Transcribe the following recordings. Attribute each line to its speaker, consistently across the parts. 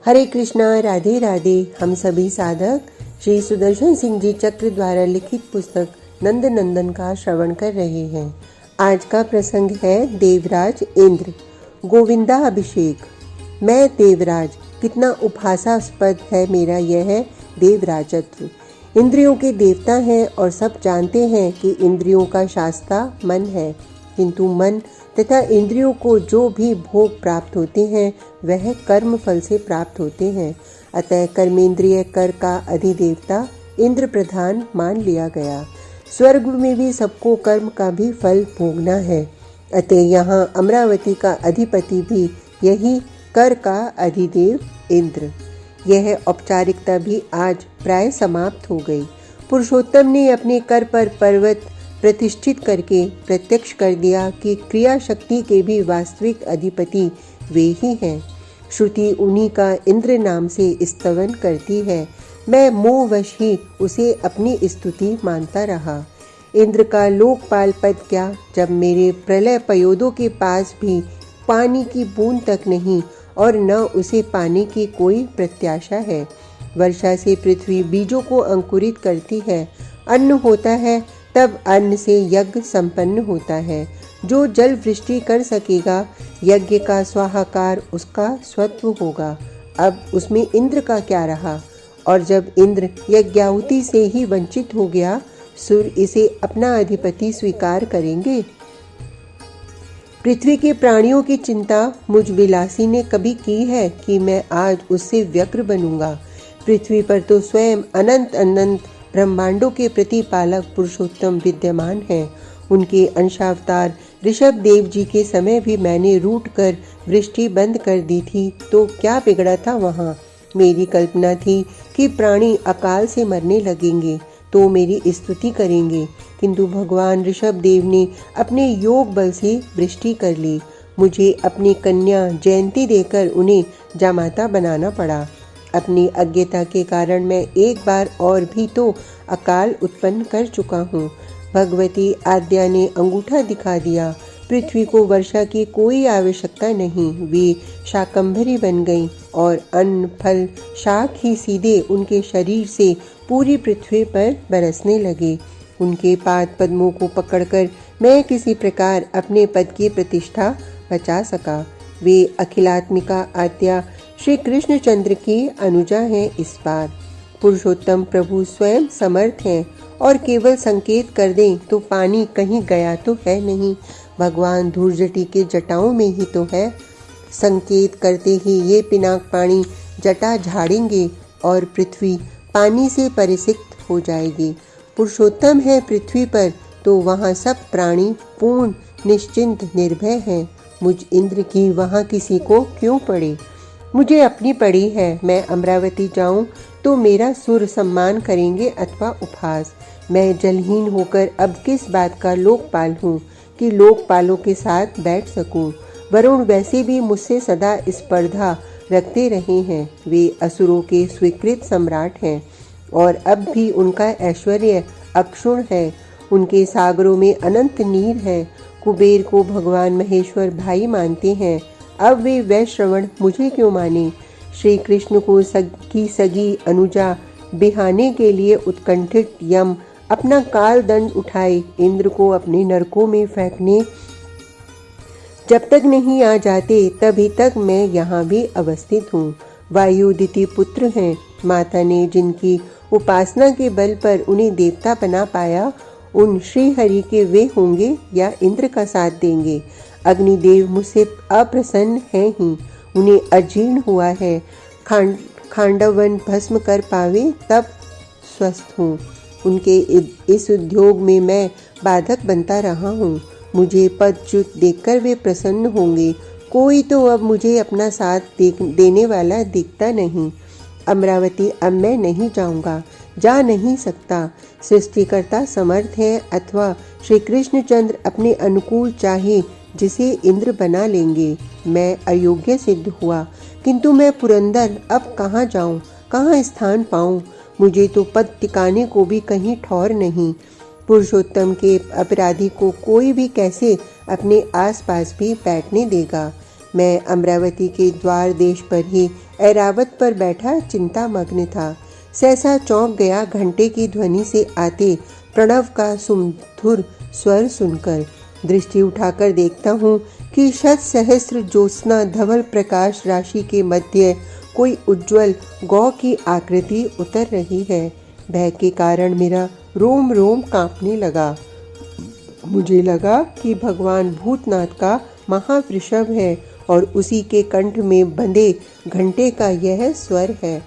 Speaker 1: हरे कृष्णा, राधे राधे। हम सभी साधक श्री सुदर्शन सिंह जी चक्र द्वारा लिखित पुस्तक नंद नंदन का श्रवण कर रहे हैं। आज का प्रसंग है देवराज इंद्र। गोविंदा अभिषेक। मैं देवराज, कितना उपहासास्पद है मेरा यह देवराजत्व। इंद्रियों के देवता हैं और सब जानते हैं कि इंद्रियों का शास्ता मन है, किंतु मन तथा इंद्रियों को जो भी भोग प्राप्त होते हैं वह कर्म फल से प्राप्त होते हैं। अतः कर्मेंद्रिय कर का अधिदेवता इंद्र प्रधान मान लिया गया। स्वर्ग में भी सबको कर्म का भी फल भोगना है। अतः यहाँ अमरावती का अधिपति भी यही कर का अधिदेव इंद्र। यह औपचारिकता भी आज प्राय समाप्त हो गई। पुरुषोत्तम ने अपने कर पर पर्वत प्रतिष्ठित करके प्रत्यक्ष कर दिया कि क्रिया शक्ति के भी वास्तविक अधिपति वे ही हैं। श्रुति उन्हीं का इंद्र नाम से स्तवन करती है। मैं मोहवश ही उसे अपनी स्तुति मानता रहा। इंद्र का लोकपाल पद क्या, जब मेरे प्रलय पयोदों के पास भी पानी की बूंद तक नहीं और न उसे पाने की कोई प्रत्याशा है। वर्षा से पृथ्वी बीजों को अंकुरित करती है, अन्न होता है, तब अन्न से यज्ञ संपन्न होता है। जो जल वृष्टि कर सकेगा, यज्ञ का स्वाहाकार उसका स्वत्व होगा। अब उसमें इंद्र का क्या रहा। और जब इंद्र यज्ञाहुति से ही वंचित हो गया, सुर इसे अपना अधिपति स्वीकार करेंगे। पृथ्वी के प्राणियों की चिंता मुझ विलासी ने कभी की है कि मैं आज उससे व्यग्र बनूंगा। पृथ्वी पर तो स्वयं अनंत अनंत ब्रह्मांडों के प्रतिपालक पुरुषोत्तम विद्यमान हैं। उनके अंशावतार ऋषभ देव जी के समय भी मैंने रूठ कर वृष्टि बंद कर दी थी, तो क्या बिगड़ा था वहाँ। मेरी कल्पना थी कि प्राणी अकाल से मरने लगेंगे तो मेरी स्तुति करेंगे, किंतु भगवान ऋषभ देव ने अपने योग बल से वृष्टि कर ली। मुझे अपनी कन्या जयंती देकर उन्हें जामाता बनाना पड़ा। अपनी अज्ञता के कारण मैं एक बार और भी तो अकाल उत्पन्न कर चुका हूँ। भगवती आद्या ने अंगूठा दिखा दिया। पृथ्वी को वर्षा की कोई आवश्यकता नहीं। वे शाकंभरी बन गईं और अन्न फल शाक ही सीधे उनके शरीर से पूरी पृथ्वी पर बरसने लगे। उनके पाद पद्मों को पकड़कर मैं किसी प्रकार अपने पद की प्रतिष्ठा बचा सका। वे अखिलात्मिका आद्या श्री कृष्णचंद्र की अनुजा हैं। इस बार पुरुषोत्तम प्रभु स्वयं समर्थ हैं और केवल संकेत कर दें तो पानी कहीं गया तो है नहीं, भगवान धूर्जटी के जटाओं में ही तो है। संकेत करते ही ये पिनाक पानी जटा झाड़ेंगे और पृथ्वी पानी से परिसिक्त हो जाएगी। पुरुषोत्तम है पृथ्वी पर तो वहाँ सब प्राणी पूर्ण निश्चिंत निर्भय हैं। मुझ इंद्र की वहाँ किसी को क्यों पड़े। मुझे अपनी पड़ी है। मैं अमरावती जाऊं तो मेरा सुर सम्मान करेंगे अथवा उपहास। मैं जलहीन होकर अब किस बात का लोकपाल हूँ कि लोकपालों के साथ बैठ सकूं। वरुण वैसे भी मुझसे सदा स्पर्धा रखते रहे हैं। वे असुरों के स्वीकृत सम्राट हैं और अब भी उनका ऐश्वर्य अक्षुण है। उनके सागरों में अनंत नीर है। कुबेर को भगवान महेश्वर भाई मानते हैं। अब वे वैश्रवण मुझे क्यों माने। श्री कृष्ण को की सगी अनुजा बिहाने के लिए उत्कंठित यम अपना काल दंड उठाए इंद्र को अपने नरकों में फेंकने जब तक नहीं आ जाते, तभी तक मैं यहाँ भी अवस्थित हूँ। वायुदिति पुत्र हैं। माता ने जिनकी उपासना के बल पर उन्हें देवता बना पाया, उन श्री हरि के वे होंगे या इंद्र का साथ देंगे। अग्निदेव मुझसे अप्रसन्न है ही, उन्हें अजीर्ण हुआ है। खांडवन भस्म कर पावे तब स्वस्थ हूँ। उनके इस उद्योग में मैं बाधक बनता रहा हूँ। मुझे पदच्युत देखकर वे प्रसन्न होंगे। कोई तो अब मुझे अपना साथ देने वाला दिखता नहीं। अमरावती अब मैं नहीं जाऊँगा, जा नहीं सकता। सृष्टिकर्ता समर्थ है अथवा श्री कृष्णचंद्र अपने अनुकूल चाहे जिसे इंद्र बना लेंगे। मैं अयोग्य सिद्ध हुआ, किंतु मैं पुरंदर अब कहाँ जाऊँ, कहाँ स्थान पाऊँ। मुझे तो पद टिकाने को भी कहीं ठौर नहीं। पुरुषोत्तम के अपराधी को कोई भी कैसे अपने आसपास भी बैठने देगा। मैं अमरावती के द्वार देश पर ही ऐरावत पर बैठा चिंता मग्न था। सहसा चौंक गया घंटे की ध्वनि से आते प्रणव का सुमधुर स्वर सुनकर। दृष्टि उठाकर देखता हूँ कि शत सहस्र ज्योत्स्ना धवल प्रकाश राशि के मध्य कोई उज्जवल गौ की आकृति उतर रही है। भय के कारण मेरा रोम रोम कांपने लगा। मुझे लगा कि भगवान भूतनाथ का महावृषभ है और उसी के कंठ में बंधे घंटे का यह स्वर है।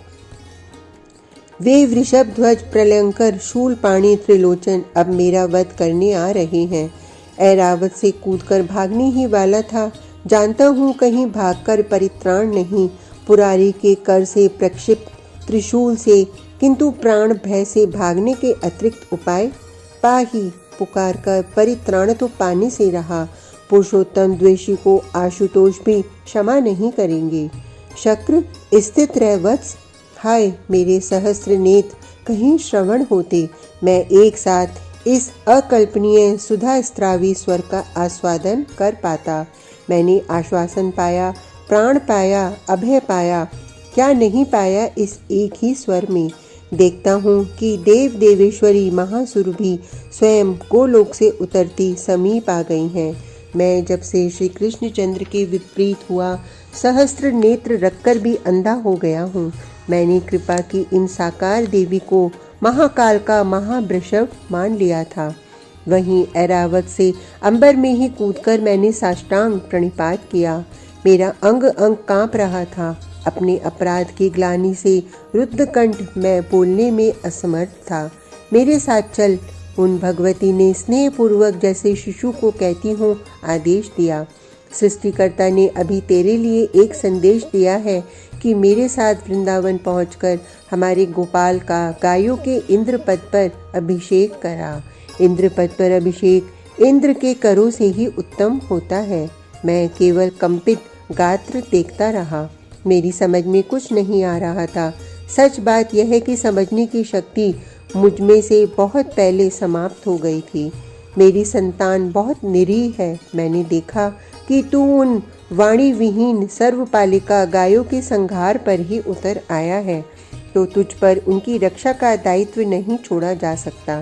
Speaker 1: वे वृषभ ध्वज प्रलयंकर शूलपाणी त्रिलोचन अब मेरा वध करने आ रहे हैं। ऐरावत से कूदकर भागने ही वाला था। जानता हूँ कहीं भागकर परित्राण नहीं, पुरारी के कर से प्रक्षिप्त त्रिशूल से, किंतु प्राण भय से भागने के अतिरिक्त उपाय पाही पुकार कर परित्राण तो पाने से रहा। पुरुषोत्तम द्वेषी को आशुतोष भी क्षमा नहीं करेंगे। शक्र स्थित रह वत्स, हाय मेरे सहस्त्र नेत्र कहीं श्रवण होते, मैं एक साथ इस अकल्पनीय सुधा स्त्रावी स्वर का आस्वादन कर पाता। मैंने आश्वासन पाया, प्राण पाया, अभय पाया, क्या नहीं पाया इस एक ही स्वर में। देखता हूँ कि देव देवेश्वरी महासुरभि स्वयं गोलोक से उतरती समीप आ गई हैं। मैं जब से श्री कृष्णचंद्र के विपरीत हुआ सहस्त्र नेत्र रखकर भी अंधा हो गया हूँ। मैंने कृपा की इन साकार देवी को महाकाल का महावृषभ मान लिया था। वहीं ऐरावत से अंबर में ही कूदकर मैंने साष्टांग प्रणिपात किया। मेरा अंग अंग कांप रहा था। अपने अपराध की ग्लानि से रुद्धकंठ मैं बोलने में असमर्थ था। मेरे साथ चल, उन भगवती ने स्नेहपूर्वक जैसे शिशु को कहती हूँ आदेश दिया। सृष्टिकर्ता ने अभी तेरे लिए एक संदेश दिया है कि मेरे साथ वृंदावन पहुंचकर हमारे गोपाल का गायों के इंद्र पद पर अभिषेक करा। इंद्र पद पर अभिषेक इंद्र के करों से ही उत्तम होता है। मैं केवल कंपित गात्र देखता रहा। मेरी समझ में कुछ नहीं आ रहा था। सच बात यह है कि समझने की शक्ति मुझ में से बहुत पहले समाप्त हो गई थी। मेरी संतान बहुत निरीह है। मैंने देखा कि तू उन वाणी विहीन सर्वपालिका गायों के संहार पर ही उतर आया है, तो तुझ पर उनकी रक्षा का दायित्व नहीं छोड़ा जा सकता।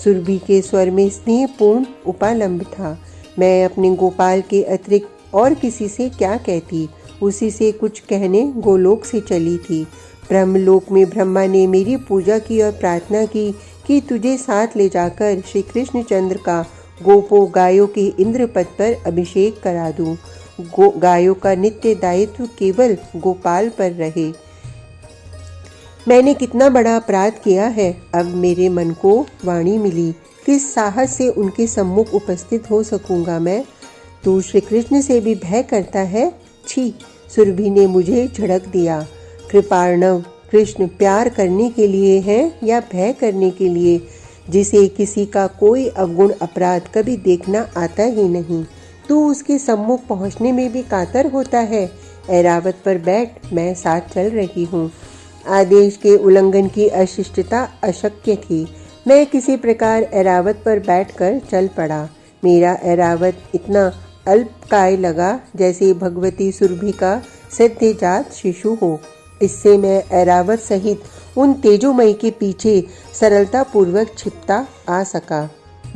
Speaker 1: सुरभि के स्वर में स्नेहपूर्ण उपालंब था। मैं अपने गोपाल के अतिरिक्त और किसी से क्या कहती। उसी से कुछ कहने गोलोक से चली थी। ब्रह्मलोक में ब्रह्मा ने मेरी पूजा की और प्रार्थना की कि तुझे साथ ले जाकर श्री कृष्णचंद्र का गोपो गायों के इंद्र पद पर अभिषेक करा दूं। गायों का नित्य दायित्व केवल गोपाल पर रहे। मैंने कितना बड़ा अपराध किया है। अब मेरे मन को वाणी मिली। किस साहस से उनके सम्मुख उपस्थित हो सकूंगा मैं। तू श्री कृष्ण से भी भय करता है। छी, सुरभि ने मुझे झड़क दिया। कृपार्णव कृष्ण प्यार करने के लिए है या भय करने के लिए, जिसे किसी का कोई अवगुण अपराध कभी देखना आता ही नहीं, तू उसके सम्मुख पहुंचने में भी कातर होता है। ऐरावत पर बैठ, मैं साथ चल रही हूँ। आदेश के उल्लंघन की अशिष्टता अशक्य थी। मैं किसी प्रकार ऐरावत पर बैठकर चल पड़ा। मेरा ऐरावत इतना अल्पकाय लगा जैसे भगवती सुरभि का सद्यजात शिशु हो। इससे मैं ऐरावत सहित उन तेजोमय के पीछे सरलता पूर्वक छिपता आ सका।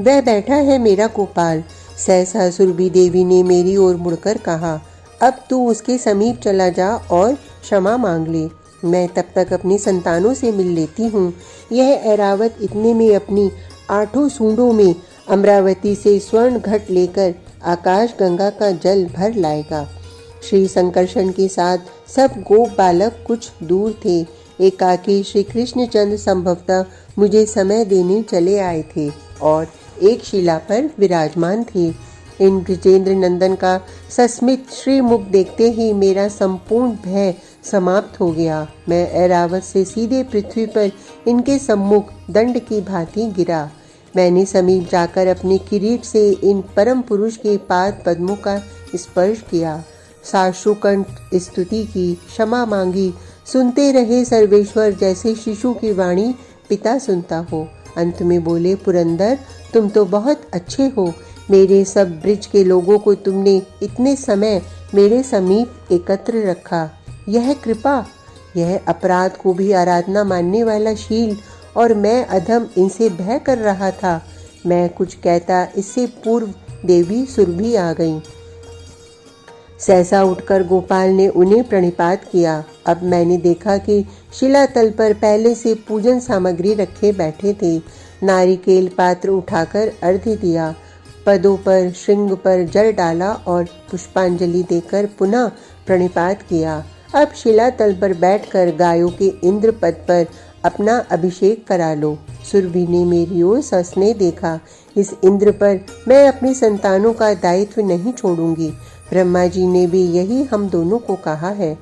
Speaker 1: वह बैठा है मेरा गोपाल। सहसा सुरभि देवी ने मेरी ओर मुड़कर कहा, अब तू उसके समीप चला जा और क्षमा मांग ले। मैं तब तक अपनी संतानों से मिल लेती हूँ। यह ऐरावत इतने में अपनी 8 सूंडों में अमरावती से स्वर्ण घट लेकर आकाश गंगा का जल भर लाएगा। श्री संकर्षण के साथ सब गोप बालक कुछ दूर थे। एकाकी श्री कृष्णचंद्र संभवतः मुझे समय देने चले आए थे और एक शिला पर विराजमान थे। इन ब्रजेंद्र नंदन का सस्मित श्रीमुख देखते ही मेरा संपूर्ण भय समाप्त हो गया। मैं ऐरावत से सीधे पृथ्वी पर इनके सम्मुख दंड की भांति गिरा। मैंने समीप जाकर अपने किरीट से इन परम पुरुष के पाद पद्मों का स्पर्श किया। साश्रुकंठ स्तुति की, क्षमा मांगी। सुनते रहे सर्वेश्वर जैसे शिशु की वाणी पिता सुनता हो। अंत में बोले, पुरंदर तुम तो बहुत अच्छे हो। मेरे सब ब्रिज के लोगों को तुमने इतने समय मेरे समीप एकत्र रखा। यह कृपा, यह अपराध को भी आराधना मानने वाला शील, और मैं अधम इनसे भय कर रहा था। मैं कुछ कहता इससे पूर्व देवी सुरभि आ गई। सहसा उठकर गोपाल ने उन्हें प्रणिपात किया। अब मैंने देखा कि शिलातल पर पहले से पूजन सामग्री रखे बैठे थे। नारिकेल पात्र उठाकर अर्घ्य दिया, पदों पर श्रृंग पर जल डाला और पुष्पांजलि देकर पुनः प्रणिपात किया। अब शिलातल पर बैठकर गायों के इंद्र पद पर अपना अभिषेक करा लो। सुरभि ने मेरी ओर ससने देखा। इस इंद्र पर मैं अपनी संतानों का दायित्व नहीं छोड़ूंगी। ब्रह्मा जी ने भी यही हम दोनों को कहा है।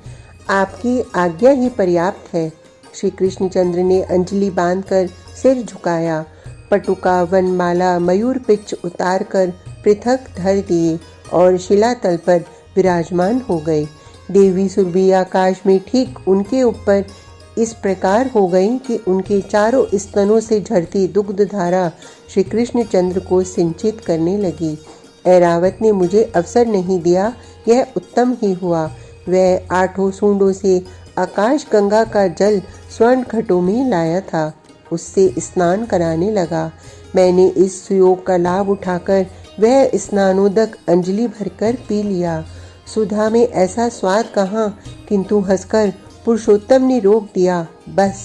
Speaker 1: आपकी आज्ञा ही पर्याप्त है। श्री कृष्णचंद्र ने अंजलि बांधकर सिर झुकाया। पटुका, वनमाला, मयूर पिच्छ उतार कर पृथक धर दिए और शिलातल पर विराजमान हो गए। देवी सुरभि आकाश में ठीक उनके ऊपर इस प्रकार हो गई कि उनके चारों स्तनों से झरती दुग्ध धारा श्री कृष्णचंद्र को सिंचित करने लगी। ऐरावत ने मुझे अवसर नहीं दिया, यह उत्तम ही हुआ। वह 8 सूंडों से आकाश गंगा का जल स्वर्ण घटों में लाया था, उससे स्नान कराने लगा। मैंने इस सुयोग का लाभ उठाकर वह स्नानोदक अंजलि भरकर पी लिया। सुधा में ऐसा स्वाद कहाँ, किंतु हंसकर पुरुषोत्तम ने रोक दिया। बस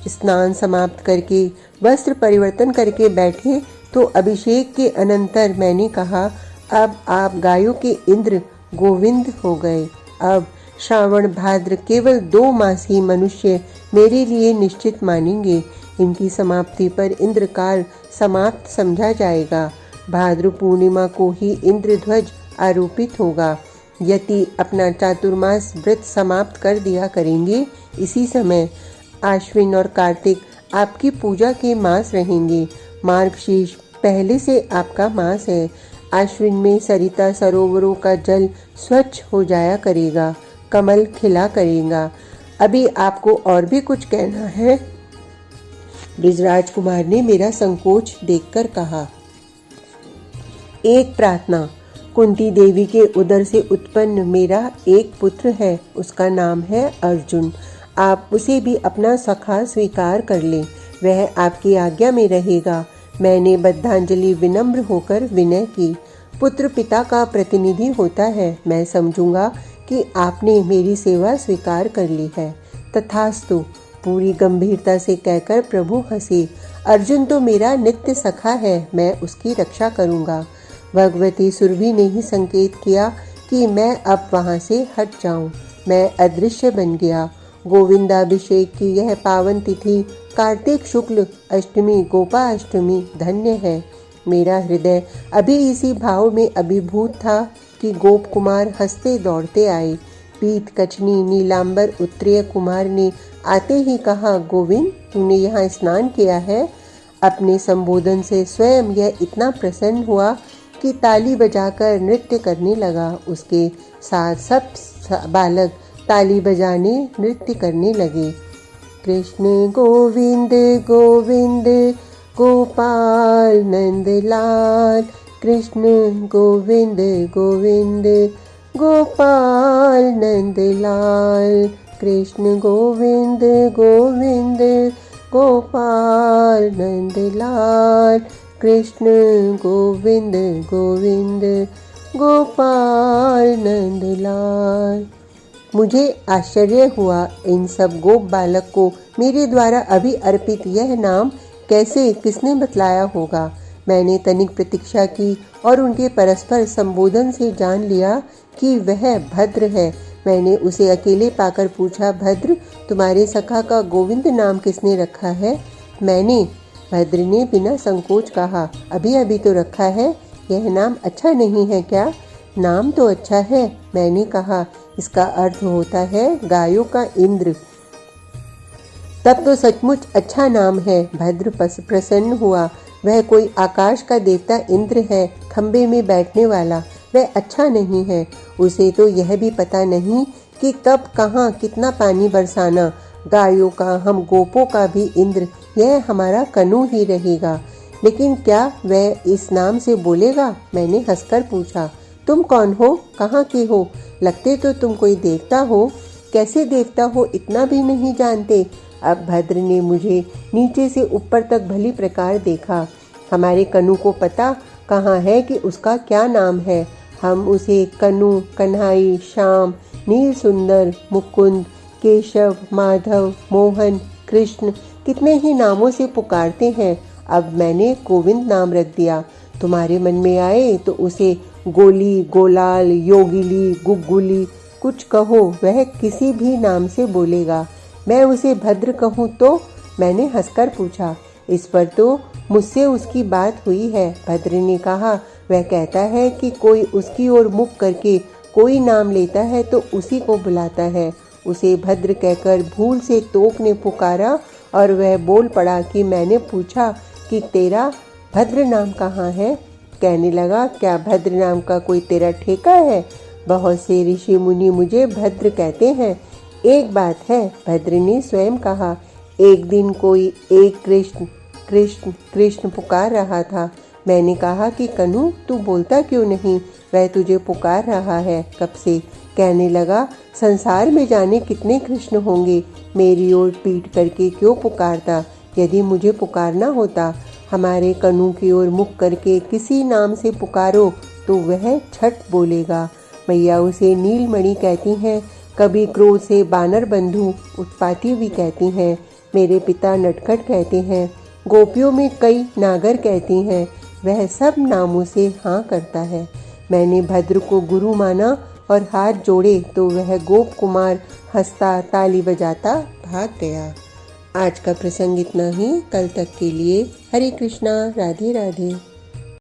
Speaker 1: स्नान समाप्त करके वस्त्र परिवर्तन करके बैठे तो अभिषेक के अनंतर मैंने कहा, अब आप गायों के इंद्र गोविंद हो गए। अब श्रावण भाद्र केवल 2 मास ही मनुष्य मेरे लिए निश्चित मानेंगे। इनकी समाप्ति पर इंद्रकाल समाप्त समझा जाएगा। भाद्र पूर्णिमा को ही इंद्रध्वज आरोपित होगा। यति अपना चातुर्मास व्रत समाप्त कर दिया करेंगे। इसी समय आश्विन और कार्तिक आपकी पूजा के मास रहेंगे। मार्गशीर्ष पहले से आपका मास है। आश्विन में सरिता सरोवरों का जल स्वच्छ हो जाया करेगा, कमल खिला करेगा। अभी आपको और भी कुछ कहना है? बृजराज कुमार ने मेरा संकोच देखकर कहा। एक प्रार्थना। कुंती देवी के उदर से उत्पन्न मेरा एक पुत्र है, उसका नाम है अर्जुन। आप उसे भी अपना सखा स्वीकार कर लें, वह आपकी आज्ञा में रहेगा। मैंने बद्धांजलि विनम्र होकर विनय की। पुत्र पिता का प्रतिनिधि होता है। मैं समझूंगा कि आपने मेरी सेवा स्वीकार कर ली है। तथास्तु, पूरी गंभीरता से कहकर प्रभु हंसे। अर्जुन तो मेरा नित्य सखा है, मैं उसकी रक्षा करूंगा। भगवती सुरभि ने ही संकेत किया कि मैं अब वहां से हट जाऊं। मैं अदृश्य बन गया। गोविंदाभिषेक की यह पावन तिथि कार्तिक शुक्ल अष्टमी गोपाष्टमी धन्य है। मेरा हृदय अभी इसी भाव में अभिभूत था कि गोप कुमार हंसते दौड़ते आए। पीत कचनी नीलांबर उत्तरीय कुमार ने आते ही कहा, गोविंद, तूने यहाँ स्नान किया है? अपने संबोधन से स्वयं यह इतना प्रसन्न हुआ कि ताली बजाकर नृत्य करने लगा। उसके साथ सब बालक ताली बजाने नृत्य करने लगे। कृष्ण गोविंद गोविंद गोपाल नंदलाल, कृष्ण गोविंद गोविंद गोपाल नंदलाल, कृष्ण गोविंद गोविंद गोपाल नंदलाल, कृष्ण गोविंद गोविंद गोपाल नंदलाल। मुझे आश्चर्य हुआ, इन सब गोप बालक को मेरे द्वारा अभी अर्पित यह नाम कैसे किसने बतलाया होगा। मैंने तनिक प्रतीक्षा की और उनके परस्पर संबोधन से जान लिया कि वह भद्र है। मैंने उसे अकेले पाकर पूछा, भद्र, तुम्हारे सखा का गोविंद नाम किसने रखा है? मैंने। भद्र ने बिना संकोच कहा, अभी अभी तो रखा है। यह नाम अच्छा नहीं है क्या? नाम तो अच्छा है, मैंने कहा। इसका अर्थ होता है गायों का इंद्र। तब तो सचमुच अच्छा नाम है। भद्र प्रसन्न हुआ। वह कोई आकाश का देवता इंद्र है, खंबे में बैठने वाला। वह अच्छा नहीं है। उसे तो यह भी पता नहीं कि कब कहाँ कितना पानी बरसाना। गायों का, हम गोपों का भी इंद्र यह हमारा कनू ही रहेगा। लेकिन क्या वह इस नाम से बोलेगा? मैंने हंसकर पूछा। तुम कौन हो, कहाँ के हो? लगते तो तुम कोई देवता हो। कैसे देवता हो इतना भी नहीं जानते। अब भद्र ने मुझे नीचे से ऊपर तक भली प्रकार देखा। हमारे कनु को पता कहाँ है कि उसका क्या नाम है। हम उसे कनु, कन्हाई, श्याम, नील सुंदर, मुकुंद, केशव, माधव, मोहन, कृष्ण कितने ही नामों से पुकारते हैं। अब मैंने गोविंद नाम रख दिया। तुम्हारे मन में आए तो उसे गोली, गोलाल, योगिली, गुग्गुली कुछ कहो, वह किसी भी नाम से बोलेगा। मैं उसे भद्र कहूँ तो? मैंने हंसकर पूछा। इस पर तो मुझसे उसकी बात हुई है। भद्र ने कहा, वह कहता है कि कोई उसकी ओर मुख करके कोई नाम लेता है तो उसी को बुलाता है। उसे भद्र कहकर भूल से तोक ने पुकारा और वह बोल पड़ा कि मैंने पूछा कि तेरा भद्र नाम कहाँ है। कहने लगा, क्या भद्र नाम का कोई तेरा ठेका है? बहुत से ऋषि मुनि मुझे भद्र कहते हैं। एक बात है, भद्र ने स्वयं कहा, एक दिन कोई एक कृष्ण कृष्ण कृष्ण पुकार रहा था। मैंने कहा कि कनु तू बोलता क्यों नहीं, वह तुझे पुकार रहा है कब से। कहने लगा, संसार में जाने कितने कृष्ण होंगे, मेरी ओर पीट करके क्यों पुकारता। यदि मुझे पुकारना होता, हमारे कनु की ओर मुख करके किसी नाम से पुकारो तो वह छठ बोलेगा। मैया उसे नीलमणि कहती हैं, कभी क्रोध से बानर बंधु उत्पाती भी कहती हैं। मेरे पिता नटखट कहते हैं, गोपियों में कई नागर कहती हैं। वह सब नामों से हाँ करता है। मैंने भद्र को गुरु माना और हाथ जोड़े तो वह गोप कुमार हंसता ताली बजाता भाग गया। आज का प्रसंग इतना ही। कल तक के लिए हरे कृष्णा, राधे राधे।